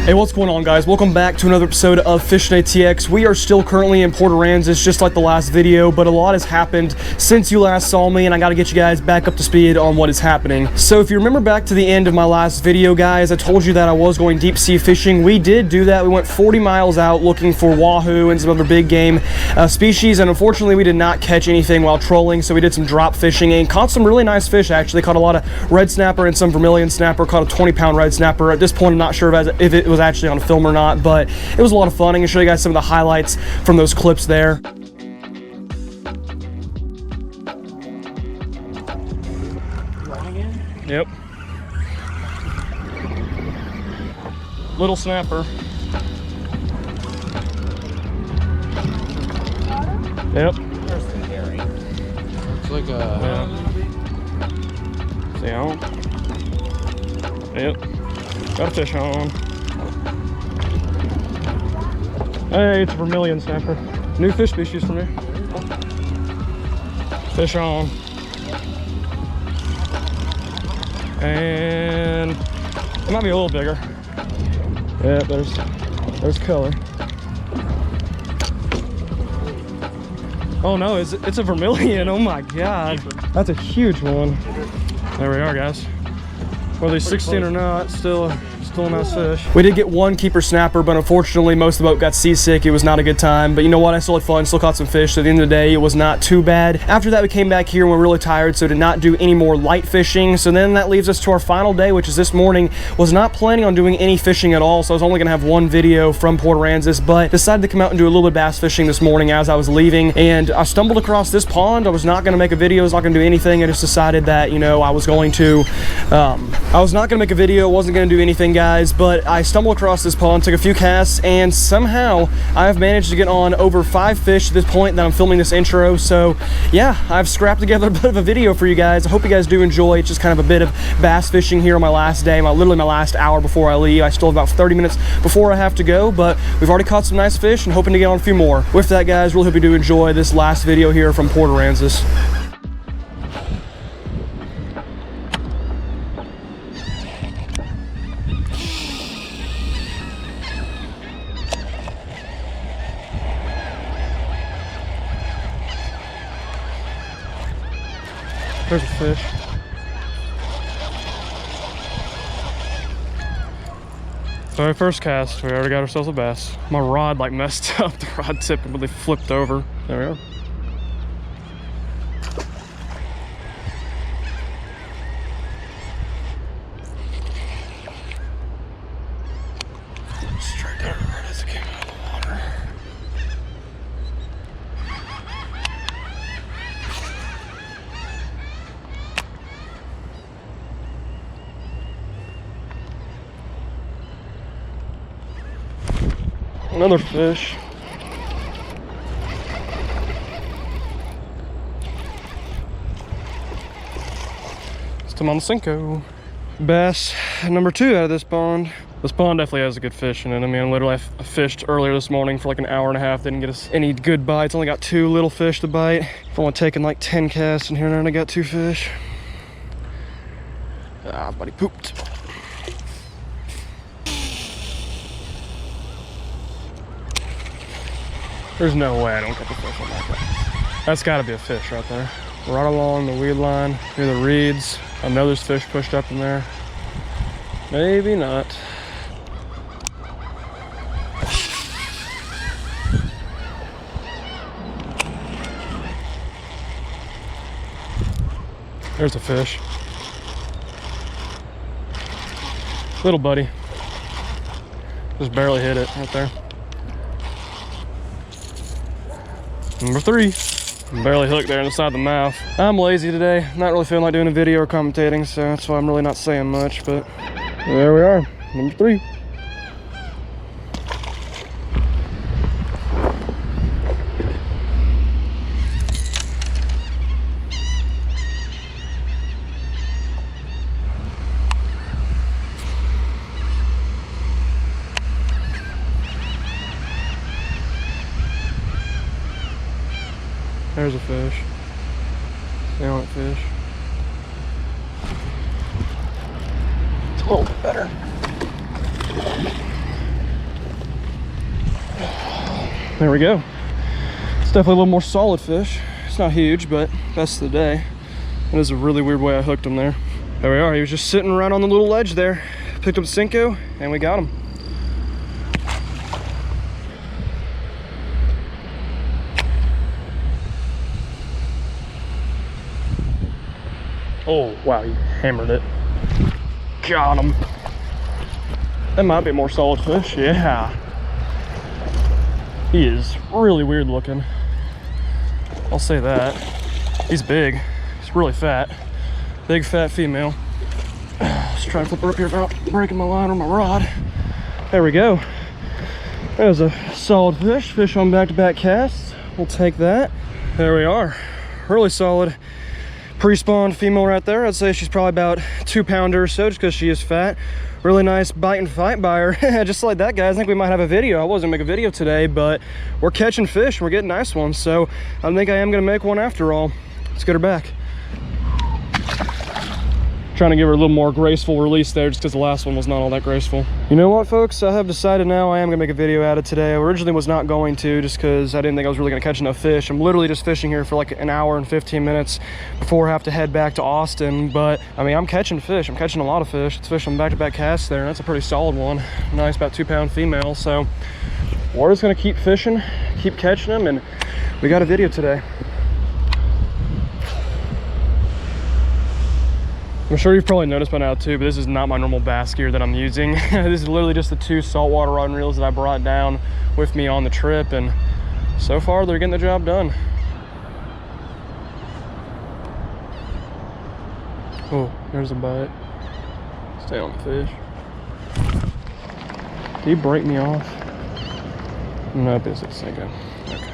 Hey, what's going on, guys? Welcome back to another episode of Fishing ATX. We are still currently in Port Aransas, just like the last video, but a lot has happened since you last saw me, and I gotta get you guys back up to speed on what is happening. So if you remember back to the end of my last video, guys, I told you that I was going deep sea fishing. We did do that. We went 40 miles out looking for wahoo and some other big game species, and unfortunately we did not catch anything while trolling, so we did some drop fishing and caught some really nice fish. Actually caught a lot of red snapper and some vermilion snapper. Caught a 20-pound red snapper. At this point I'm not sure if it was actually on film or not, but it was a lot of fun. I'm gonna show you guys some of the highlights from those clips there. Yep. Little snapper. Yep. Looks like a... Yeah. See on? Yep. Got a fish on. Hey, it's a vermilion snapper. New fish species for me. Fish on. And it might be a little bigger. Yeah, there's color. Oh no, it's a vermilion. Oh my god. That's a huge one. There we are, guys. Whether he's 16 or not, still a nice fish. We did get one keeper snapper, but unfortunately most of the boat got seasick. It was not a good time, but you know what? I still had fun, still caught some fish. So at the end of the day, it was not too bad. After that, we came back here and we were really tired, so did not do any more light fishing. So then that leaves us to our final day, which is this morning. Was not planning on doing any fishing at all, so I was only gonna have one video from Port Aransas, but decided to come out and do a little bit of bass fishing this morning as I was leaving, and I stumbled across this pond. I was not gonna make a video, I was not gonna do anything. I just decided that, you know, I was not gonna make a video, wasn't gonna do anything, guys, but I stumbled across this pond, took a few casts, and somehow I've managed to get on over 5 fish at this point that I'm filming this intro. So yeah, I've scrapped together a bit of a video for you guys. I hope you guys do enjoy. It's just kind of a bit of bass fishing here on my last day, literally my last hour before I leave. I still have about 30 minutes before I have to go, but we've already caught some nice fish and hoping to get on a few more. With that, guys, really hope you do enjoy this last video here from Port Aransas. There's a fish. So first cast, we already got ourselves a bass. My rod like messed up. The rod tip completely flipped over. There we go. Straight down right as it came out of the water. Another fish. Still on the Cinco. Bass number 2 out of this pond. This pond definitely has a good fish in it. I mean, literally I fished earlier this morning for like an hour and a half. Didn't get us any good bites. Only got 2 little fish to bite. I've only taken like 10 casts in here and I got 2 fish. Ah, buddy pooped. There's no way I don't get the fish on that. That's gotta be a fish right there. Right along the weed line, near the reeds. I know there's fish pushed up in there. Maybe not. There's a fish. Little buddy. Just barely hit it right there. Number 3, barely hooked there inside the mouth. I'm lazy today, not really feeling like doing a video or commentating, so that's why I'm really not saying much, but there we are, number 3. There's a fish. Salmon fish. It's a little bit better. There we go. It's definitely a little more solid fish. It's not huge, but best of the day. That is a really weird way I hooked him there. There we are. He was just sitting right on the little ledge there. Picked up Cinco, and we got him. Oh, wow, he hammered it. Got him. That might be a more solid fish, yeah. He is really weird looking. I'll say that. He's big. He's really fat. Big fat female. Let's try and flip her up here without breaking my line or my rod. There we go. That was a solid fish. Fish on back-to-back casts. We'll take that. There we are. Really solid pre-spawned female right there. I'd say she's probably about 2 pounder or so just because she is fat. Really nice bite and fight by her. Just like that, guys. I think we might have a video. I wasn't gonna make a video today, but we're catching fish. We're getting nice ones. So I think I am gonna make one after all. Let's get her back. Trying to give her a little more graceful release there just because the last one was not all that graceful. You know what, folks? I have decided now I am gonna make a video out of today. I originally was not going to just because I didn't think I was really gonna catch enough fish. I'm literally just fishing here for like an hour and 15 minutes before I have to head back to Austin. But I mean, I'm catching fish. I'm catching a lot of fish. It's fish on back-to-back casts there, and that's a pretty solid one. Nice, about 2 pound female. So we're just gonna keep fishing, keep catching them, and we got a video today. I'm sure you've probably noticed by now too, but this is not my normal bass gear that I'm using. This is literally just the 2 saltwater rod and reels that I brought down with me on the trip, and so far they're getting the job done. Oh, there's a bite. Stay on the fish. Did he break me off? Nope, it's sinking. Okay.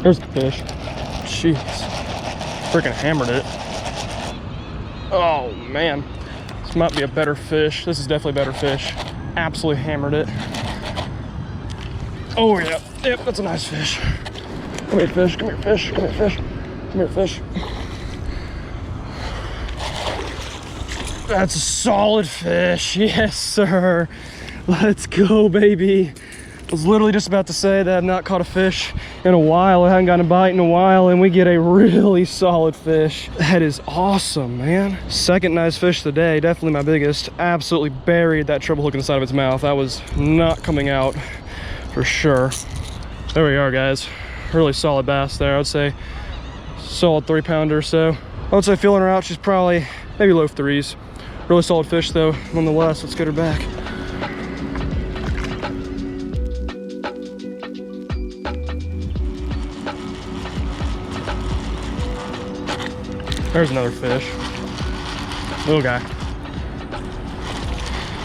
There's the fish. Jeez. Freaking hammered it. Oh, man. This might be a better fish. This is definitely a better fish. Absolutely hammered it. Oh, yeah. Yep, that's a nice fish. Come here, fish. Come here, fish. Come here, fish. Come here, fish. That's a solid fish. Yes, sir. Let's go, baby. I was literally just about to say that I've not caught a fish in a while. I haven't gotten a bite in a while, and we get a really solid fish. That is awesome, man. Second nice fish of the day, definitely my biggest. Absolutely buried that treble hook in the side of its mouth. That was not coming out for sure. There we are, guys. Really solid bass there. I would say solid 3 pounder or so. I would say feeling her out, she's probably maybe low 3s. Really solid fish though, nonetheless. Let's get her back. There's another fish. Little guy.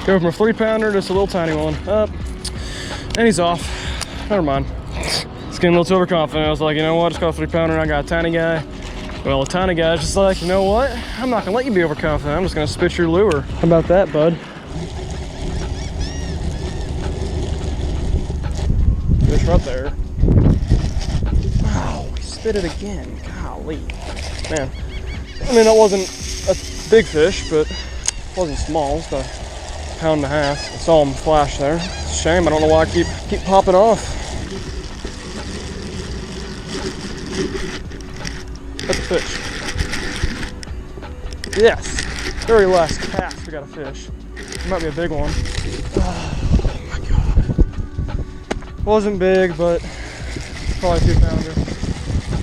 Go from a 3 pounder to just a little tiny one. Up. And he's off. Never mind. It's getting a little too overconfident. I was like, you know what? Just caught a 3 pounder and I got a tiny guy. Well, a tiny guy's just like, you know what? I'm not gonna let you be overconfident. I'm just gonna spit your lure. How about that, bud? Fish right there. Oh, we spit it again. Golly. Man. I mean, that wasn't a big fish, but it wasn't small. It's about 1.5 pounds. I saw him flash there. It's a shame. I don't know why I keep popping off. That's a fish. Yes. Very last cast, we got a fish. It might be a big one. Oh my God. Wasn't big, but probably 2 pounder.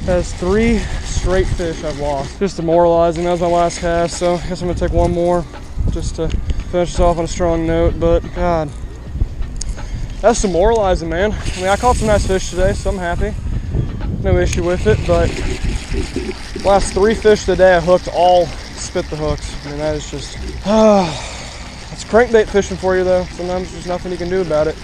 Has 3 straight fish I've lost. Just demoralizing. That was my last cast, so I guess I'm gonna take one more just to finish this off on a strong note. But God, that's demoralizing, man. I mean, I caught some nice fish today, so I'm happy. No issue with it, but last 3 fish of the day I hooked all spit the hooks. I mean, that is just that's crankbait fishing for you though. Sometimes there's nothing you can do about it.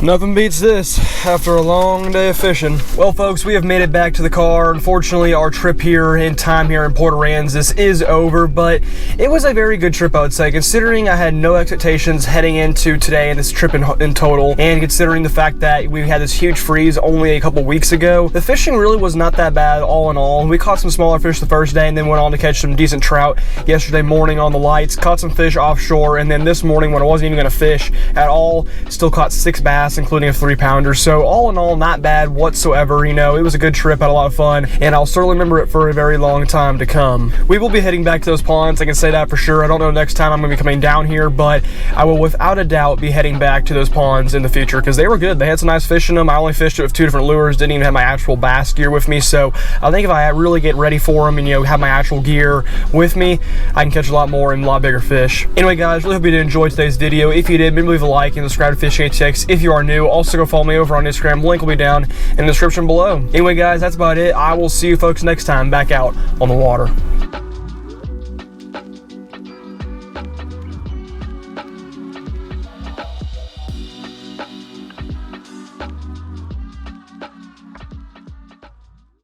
Nothing beats this after a long day of fishing. Well, folks, we have made it back to the car. Unfortunately, our trip here in time here in Port Aransas is over, but it was a very good trip, I would say, considering I had no expectations heading into today and this trip in total, and considering the fact that we had this huge freeze only a couple weeks ago. The fishing really was not that bad all in all. We caught some smaller fish the first day and then went on to catch some decent trout yesterday morning on the lights, caught some fish offshore, and then this morning when I wasn't even going to fish at all, still caught 6 bass, including a 3-pounder. So all in all, not bad whatsoever. You know, it was a good trip, had a lot of fun, and I'll certainly remember it for a very long time to come. We will be heading back to those ponds, I can say that for sure. I don't know next time I'm going to be coming down here, but I will without a doubt be heading back to those ponds in the future because they were good. They had some nice fish in them. I only fished it with 2 different lures, didn't even have my actual bass gear with me, so I think if I really get ready for them and, you know, have my actual gear with me, I can catch a lot more and a lot bigger fish. Anyway, guys, really hope you did enjoy today's video. If you did, maybe leave a like and subscribe to Fishing ATX if you are new. Also, go follow me over on Instagram. Link will be down in the description below. Anyway, guys, that's about it. I will see you folks next time back out on the water.